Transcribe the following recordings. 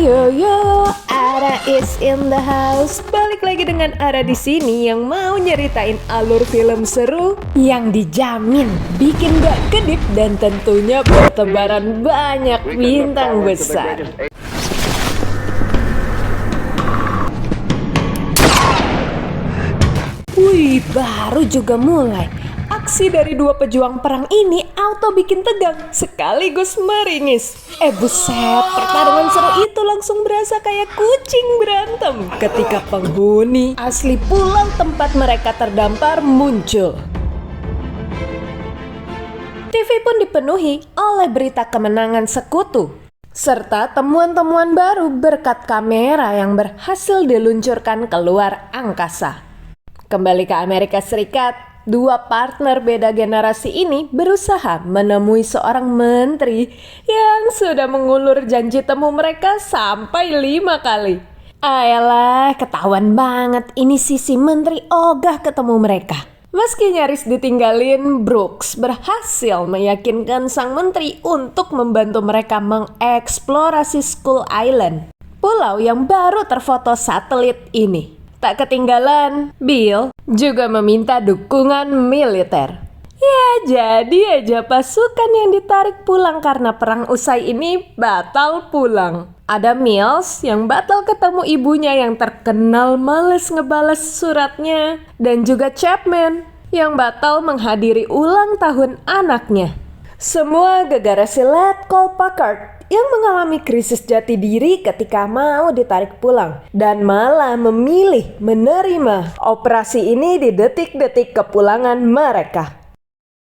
Yo, Ara is in the house. Balik lagi dengan Ara di sini yang mau nyeritain alur film seru yang dijamin bikin gak kedip dan tentunya bertebaran banyak bintang besar. Wih, baru juga mulai. Aksi dari dua pejuang perang ini auto bikin tegang sekaligus meringis. Buset, pertarungan seru itu langsung berasa kayak kucing berantem ketika penghuni asli pulau tempat mereka terdampar muncul. TV pun dipenuhi oleh berita kemenangan sekutu serta temuan-temuan baru berkat kamera yang berhasil diluncurkan keluar angkasa. Kembali ke Amerika Serikat, dua partner beda generasi ini berusaha menemui seorang menteri yang sudah mengulur janji temu mereka sampai 5 kali. Ayolah, ketahuan banget ini si menteri ogah ketemu mereka. Meski nyaris ditinggalin, Brooks berhasil meyakinkan sang menteri untuk membantu mereka mengeksplorasi Skull Island, pulau yang baru terfoto satelit ini. Tak ketinggalan, Bill juga meminta dukungan militer. Ya, jadi aja pasukan yang ditarik pulang karena perang usai ini batal pulang. Ada Mills yang batal ketemu ibunya yang terkenal males ngebales suratnya. Dan juga Chapman yang batal menghadiri ulang tahun anaknya. Semua gara-gara si Letkol Packard yang mengalami krisis jati diri ketika mau ditarik pulang dan malah memilih menerima operasi ini di detik-detik kepulangan mereka.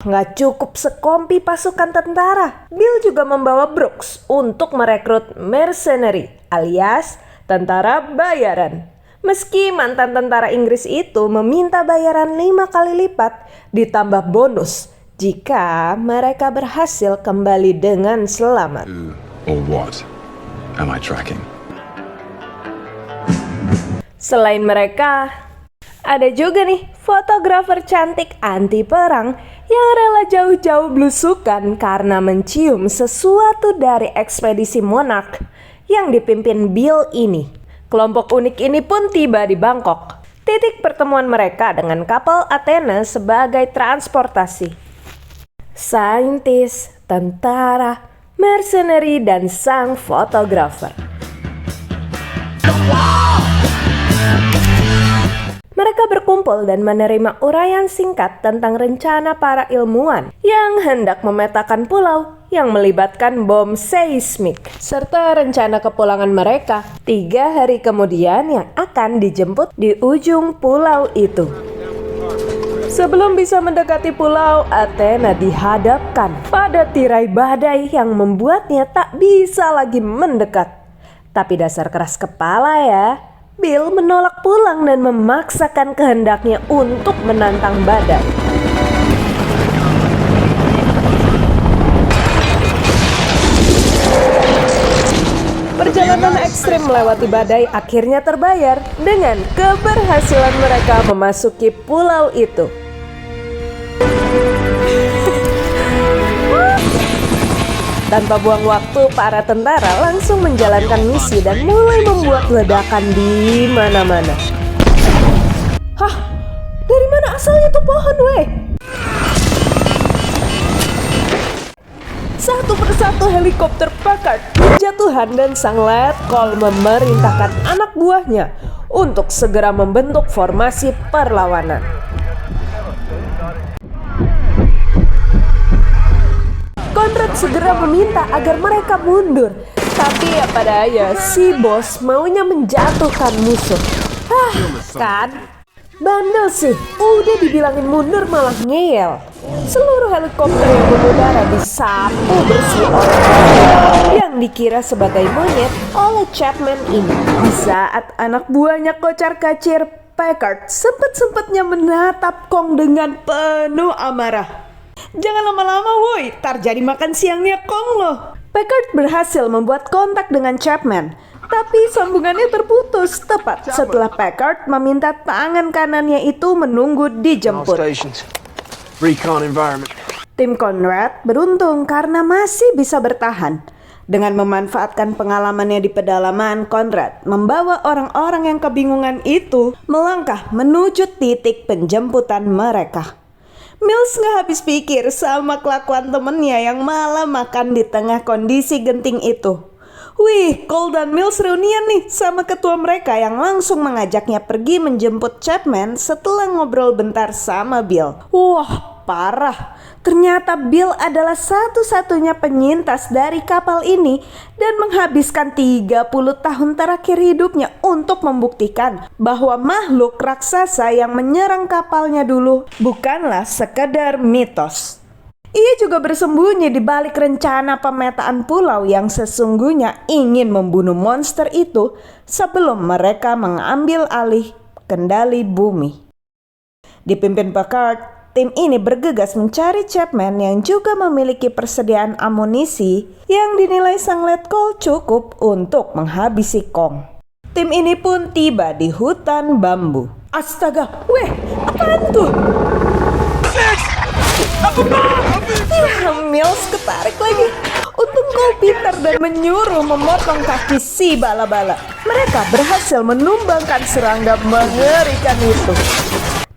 Nggak cukup sekompi pasukan tentara, Bill juga membawa Brooks untuk merekrut mercenary alias tentara bayaran. Meski mantan tentara Inggris itu meminta bayaran 5 kali lipat ditambah bonus jika mereka berhasil kembali dengan selamat. Or what am I tracking? Selain mereka, ada juga nih fotografer cantik anti perang yang rela jauh-jauh belusukan karena mencium sesuatu dari ekspedisi Monarch yang dipimpin Bill ini. Kelompok unik ini pun tiba di Bangkok, titik pertemuan mereka dengan kapal Athena sebagai transportasi. Saintis, tentara, mercenary, dan sang fotografer. Mereka berkumpul dan menerima uraian singkat tentang rencana para ilmuwan yang hendak memetakan pulau yang melibatkan bom seismik, serta rencana kepulangan mereka 3 hari kemudian yang akan dijemput di ujung pulau itu. Sebelum bisa mendekati pulau, Athena dihadapkan pada tirai badai yang membuatnya tak bisa lagi mendekat. Tapi dasar keras kepala ya, Bill menolak pulang dan memaksakan kehendaknya untuk menantang badai. Perjalanan ekstrim melewati badai akhirnya terbayar dengan keberhasilan mereka memasuki pulau itu. Tanpa buang waktu, para tentara langsung menjalankan misi dan mulai membuat ledakan di mana-mana. Hah? Dari mana asalnya tuh pohon, weh? Satu persatu helikopter Packard berjatuhan dan sang Letkol memerintahkan anak buahnya untuk segera membentuk formasi perlawanan. Conrad segera meminta agar mereka mundur, tapi apa daya si bos maunya menjatuhkan musuh. Kan? Bandel sih, udah dibilangin mundur malah ngeyel. Seluruh helikopter yang mengudara disapu bersih oleh yang dikira sebagai monyet oleh Chapman ini. Di saat anak buahnya kocar-kacir, Packard sempet-sempetnya menatap Kong dengan penuh amarah. Jangan lama-lama woi, tar jadi makan siangnya Kong loh. Packard berhasil membuat kontak dengan Chapman, tapi sambungannya terputus tepat setelah Packard meminta tangan kanannya itu menunggu dijemput. Tim Conrad beruntung karena masih bisa bertahan. Dengan memanfaatkan pengalamannya di pedalaman, Conrad membawa orang-orang yang kebingungan itu melangkah menuju titik penjemputan mereka. Mills gak habis pikir sama kelakuan temennya yang malah makan di tengah kondisi genting itu. Wih, Cole dan Mills reunian nih sama ketua mereka yang langsung mengajaknya pergi menjemput Chapman setelah ngobrol bentar sama Bill. Wah, parah. Ternyata Bill adalah satu-satunya penyintas dari kapal ini dan menghabiskan 30 tahun terakhir hidupnya untuk membuktikan bahwa makhluk raksasa yang menyerang kapalnya dulu bukanlah sekedar mitos. Ia juga bersembunyi di balik rencana pemetaan pulau yang sesungguhnya ingin membunuh monster itu sebelum mereka mengambil alih kendali bumi. Dipimpin Packard, tim ini bergegas mencari Chapman yang juga memiliki persediaan amunisi yang dinilai sang Letkol cukup untuk menghabisi Kong. Tim ini pun tiba di hutan bambu. Astaga, weh, apaan tuh? Mills ketarik lagi. Untung Cole pintar dan menyuruh memotong kaki si bala-bala. Mereka berhasil menumbangkan serangga mengerikan itu.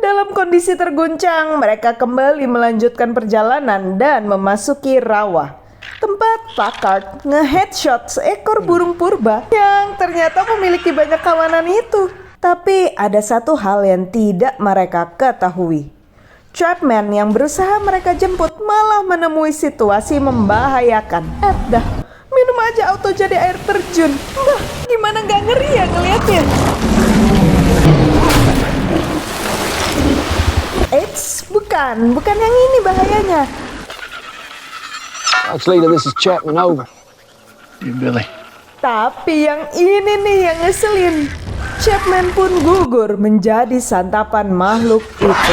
Dalam kondisi terguncang, mereka kembali melanjutkan perjalanan dan memasuki rawa. Tempat Packard nge-headshot seekor burung purba yang ternyata memiliki banyak kawanan itu. Tapi ada satu hal yang tidak mereka ketahui. Chapman yang berusaha mereka jemput malah menemui situasi membahayakan. Dah, minum aja auto jadi air terjun. Wah, gimana gak ngeri ya ngeliatnya? Eits, bukan yang ini bahayanya. Leader, this is Chapman, over. You, Billy. Tapi yang ini nih yang ngeselin. Chapman pun gugur menjadi santapan makhluk itu.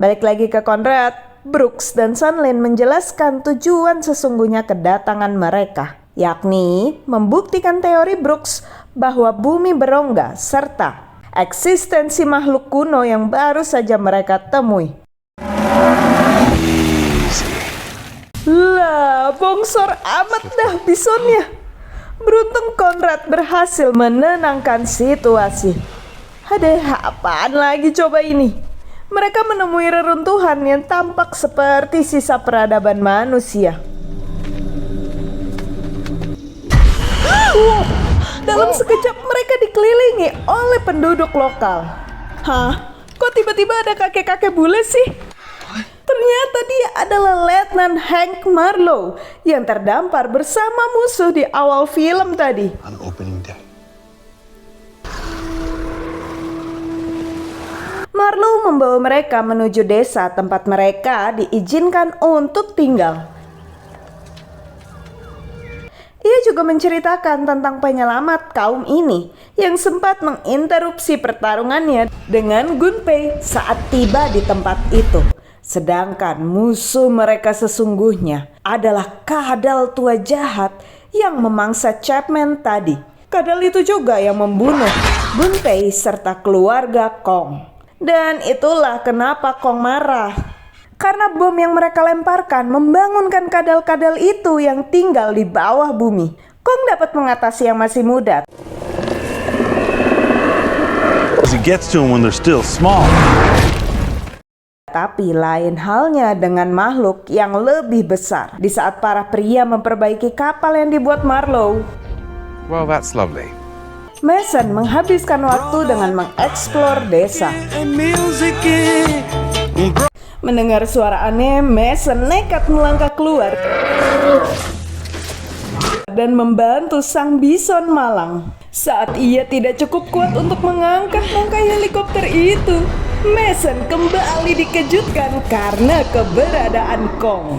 Balik lagi ke Conrad, Brooks dan Sunlin menjelaskan tujuan sesungguhnya kedatangan mereka, yakni membuktikan teori Brooks bahwa bumi berongga serta eksistensi makhluk kuno yang baru saja mereka temui. Lah, bongsor amat dah bisonnya. Beruntung Conrad berhasil menenangkan situasi. Ada apaan lagi coba ini? Mereka menemui reruntuhan yang tampak seperti sisa peradaban manusia. Dalam sekejap mereka dikelilingi oleh penduduk lokal. Hah? Kok tiba-tiba ada kakek-kakek bule sih? Ternyata dia adalah Letnan Hank Marlowe yang terdampar bersama musuh di awal film tadi. On opening day. Marlowe membawa mereka menuju desa tempat mereka diizinkan untuk tinggal. Ia juga menceritakan tentang penyelamat kaum ini yang sempat menginterupsi pertarungannya dengan Gunpei saat tiba di tempat itu. Sedangkan musuh mereka sesungguhnya adalah kadal tua jahat yang memangsa Chapman tadi. Kadal itu juga yang membunuh Gunpei serta keluarga Kong. Dan itulah kenapa Kong marah. Karena bom yang mereka lemparkan membangunkan kadal-kadal itu yang tinggal di bawah bumi. Kong dapat mengatasi yang masih muda. It gets to them when they're still small. Tapi lain halnya dengan makhluk yang lebih besar. Di saat para pria memperbaiki kapal yang dibuat Marlowe, Well, that's lovely. Mason menghabiskan waktu dengan mengeksplor desa. Mendengar suara aneh, Mason nekat melangkah keluar dan membantu sang bison malang. Saat ia tidak cukup kuat untuk mengangkat bangkai helikopter itu, Mason kembali dikejutkan karena keberadaan Kong.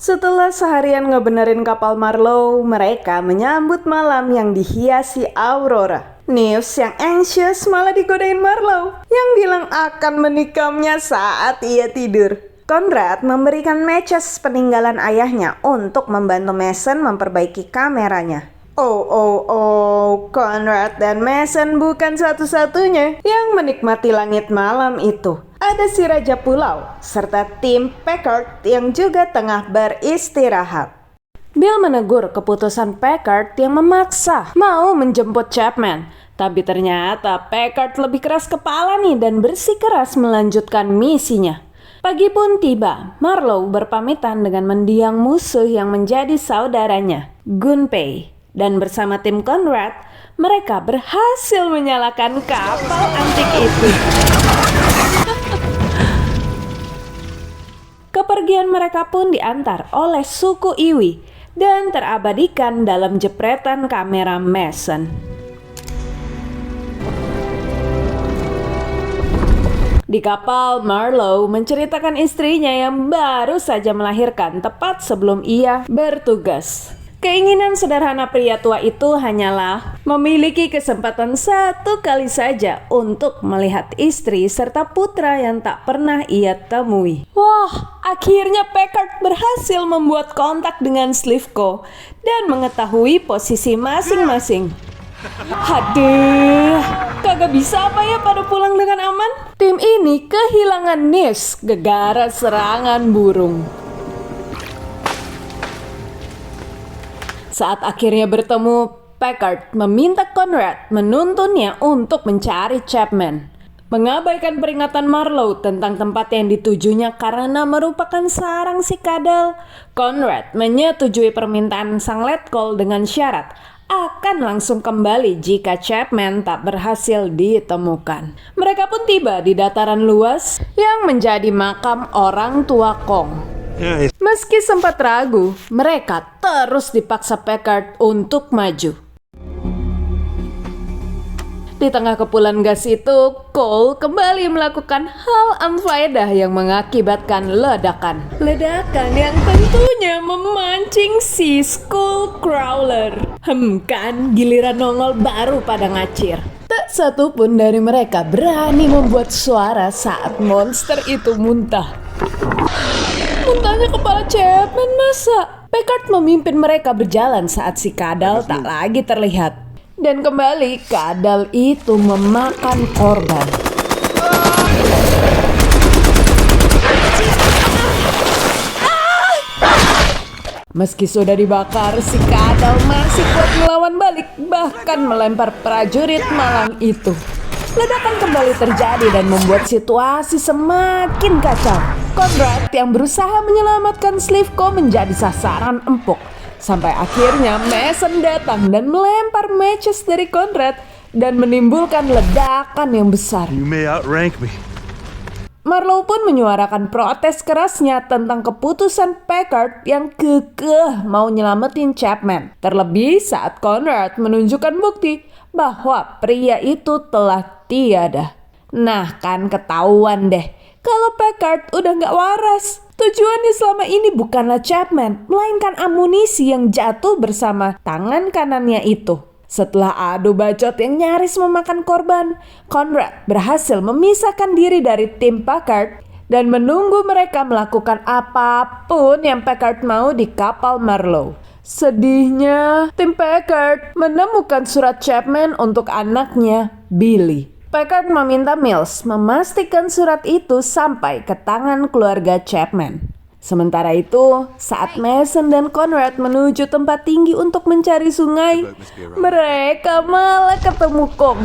Setelah seharian ngebenerin kapal Marlowe, mereka menyambut malam yang dihiasi aurora. News yang anxious malah digodain Marlowe yang bilang akan menikamnya saat ia tidur. Conrad memberikan matches peninggalan ayahnya untuk membantu Mason memperbaiki kameranya. Conrad dan Mason bukan satu-satunya yang menikmati langit malam itu. Ada si Raja Pulau serta tim Packard yang juga tengah beristirahat. Bill menegur keputusan Packard yang memaksa mau menjemput Chapman. Tapi ternyata Packard lebih keras kepala nih dan bersikeras melanjutkan misinya. Pagi pun tiba, Marlowe berpamitan dengan mendiang musuh yang menjadi saudaranya, Gunpei. Dan bersama tim Conrad, mereka berhasil menyalakan kapal antik itu. Kepergian mereka pun diantar oleh suku Iwi dan terabadikan dalam jepretan kamera Mason. Di kapal, Marlowe menceritakan istrinya yang baru saja melahirkan tepat sebelum ia bertugas. Keinginan sederhana pria tua itu hanyalah memiliki kesempatan satu kali saja untuk melihat istri serta putra yang tak pernah ia temui. Wah, akhirnya Packard berhasil membuat kontak dengan Slivko dan mengetahui posisi masing-masing. Haduh, kagak bisa apa ya pada pulang dengan aman? Tim ini kehilangan Nis gegara serangan burung. Saat akhirnya bertemu, Packard meminta Conrad menuntunnya untuk mencari Chapman. Mengabaikan peringatan Marlowe tentang tempat yang ditujunya karena merupakan sarang si kadal, Conrad menyetujui permintaan sang letkol dengan syarat akan langsung kembali jika Chapman tak berhasil ditemukan. Mereka pun tiba di dataran luas yang menjadi makam orang tua Kong. Meski sempat ragu, mereka terus dipaksa Packard untuk maju. Di tengah kepulan gas itu, Cole kembali melakukan hal unfaedah yang mengakibatkan ledakan. Ledakan yang tentunya memancing si Skullcrawler. Kan, giliran nongol baru pada ngacir. Tak satu pun dari mereka berani membuat suara saat monster itu muntah. Muntahnya kepala Chapman masa? Packard memimpin mereka berjalan saat si kadal tak lagi terlihat. Dan kembali kadal itu memakan korban. Meski sudah dibakar, si kadal masih kuat melawan balik, bahkan melempar prajurit malang itu. Ledakan kembali terjadi dan membuat situasi semakin kacau. Conrad yang berusaha menyelamatkan Slivko menjadi sasaran empuk. Sampai akhirnya Mason datang dan melempar matches dari Conrad dan menimbulkan ledakan yang besar. You may outrank me. Marlowe pun menyuarakan protes kerasnya tentang keputusan Packard yang kekeh mau nyelamatin Chapman. Terlebih saat Conrad menunjukkan bukti bahwa pria itu telah tiada. Nah kan ketahuan deh kalau Packard udah gak waras. Tujuannya selama ini bukanlah Chapman, melainkan amunisi yang jatuh bersama tangan kanannya itu. Setelah adu bacot yang nyaris memakan korban, Conrad berhasil memisahkan diri dari tim Packard dan menunggu mereka melakukan apapun yang Packard mau di kapal Marlowe. Sedihnya, tim Packard menemukan surat Chapman untuk anaknya, Billy. Packard meminta Mills memastikan surat itu sampai ke tangan keluarga Chapman. Sementara itu, saat Mason dan Conrad menuju tempat tinggi untuk mencari sungai, mereka malah ketemu Kong.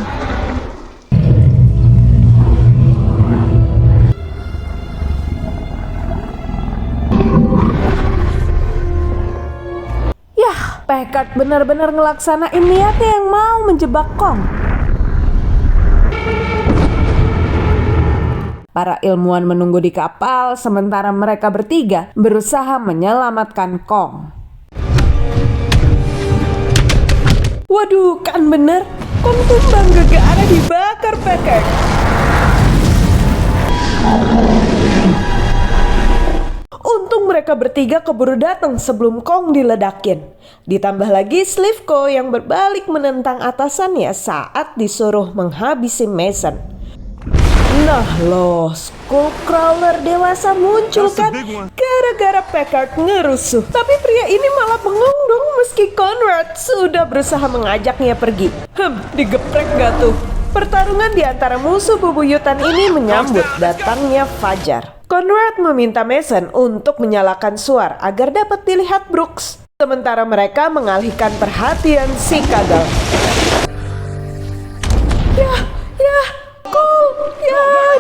Yah, Packard benar-benar ngelaksanain niatnya yang mau menjebak Kong. Para ilmuwan menunggu di kapal sementara mereka bertiga berusaha menyelamatkan Kong. Waduh, kan bener, Kong tumbang gegara dibakar Packard. Untung mereka bertiga keburu datang sebelum Kong diledakin. Ditambah lagi Slivko yang berbalik menentang atasannya saat disuruh menghabisi Mason. Nah loh, Skullcrawler dewasa muncul kan gara-gara Packard ngerusuh. Tapi pria ini malah bengong dong meski Conrad sudah berusaha mengajaknya pergi. Digeprek gak tuh? Pertarungan di antara musuh bebuyutan ini menyambut datangnya Fajar. Conrad meminta Mason untuk menyalakan suar agar dapat dilihat Brooks. Sementara mereka mengalihkan perhatian si kadal.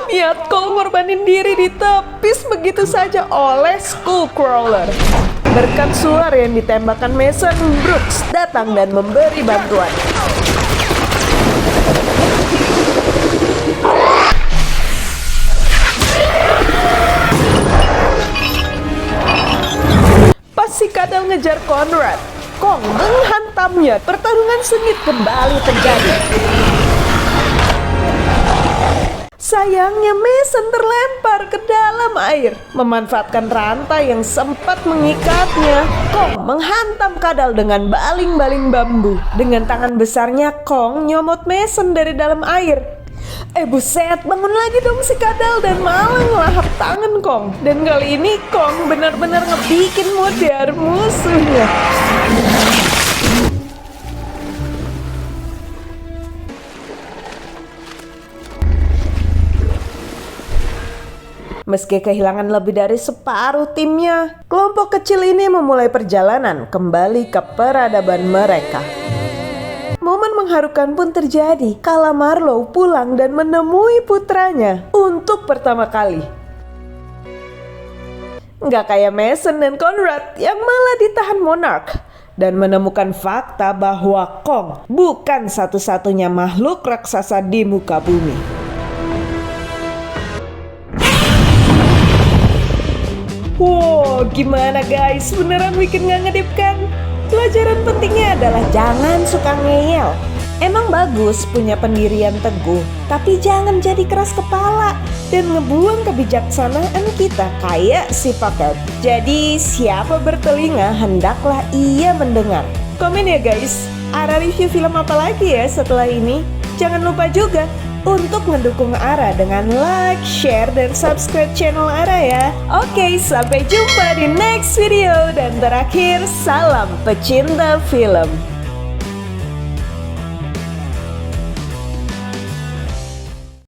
Niat Cole ngorbanin diri ditepis begitu saja oleh Skullcrawler. Berkat suar yang ditembakkan Mason, Brooks datang dan memberi bantuan. Pas si kadal ngejar Conrad, Kong menghantamnya. Pertarungan sengit kembali terjadi. Sayangnya Mason terlempar ke dalam air. Memanfaatkan rantai yang sempat mengikatnya, Kong menghantam kadal dengan baling-baling bambu. Dengan tangan besarnya, Kong nyomot Mason dari dalam air. Buset, bangun lagi dong si kadal dan malah ngelahap tangan Kong. Dan kali ini Kong benar-benar ngebikin mudar musuhnya. Meski kehilangan lebih dari separuh timnya, kelompok kecil ini memulai perjalanan kembali ke peradaban mereka. Momen mengharukan pun terjadi kala Marlowe pulang dan menemui putranya untuk pertama kali. Nggak kayak Mason dan Conrad yang malah ditahan Monarch dan menemukan fakta bahwa Kong bukan satu-satunya makhluk raksasa di muka bumi. Wow, gimana guys? Beneran bikin gak ngedip kan? Pelajaran pentingnya adalah jangan suka ngeyel. Emang bagus punya pendirian teguh, tapi jangan jadi keras kepala dan ngebuang kebijaksanaan kita kayak si Packard. Jadi siapa bertelinga hendaklah ia mendengar. Komen ya guys, Ara review film apa lagi ya setelah ini? Jangan lupa juga untuk mendukung Ara dengan like, share, dan subscribe channel Ara ya. Oke, sampai jumpa di next video. Dan terakhir, salam pecinta film.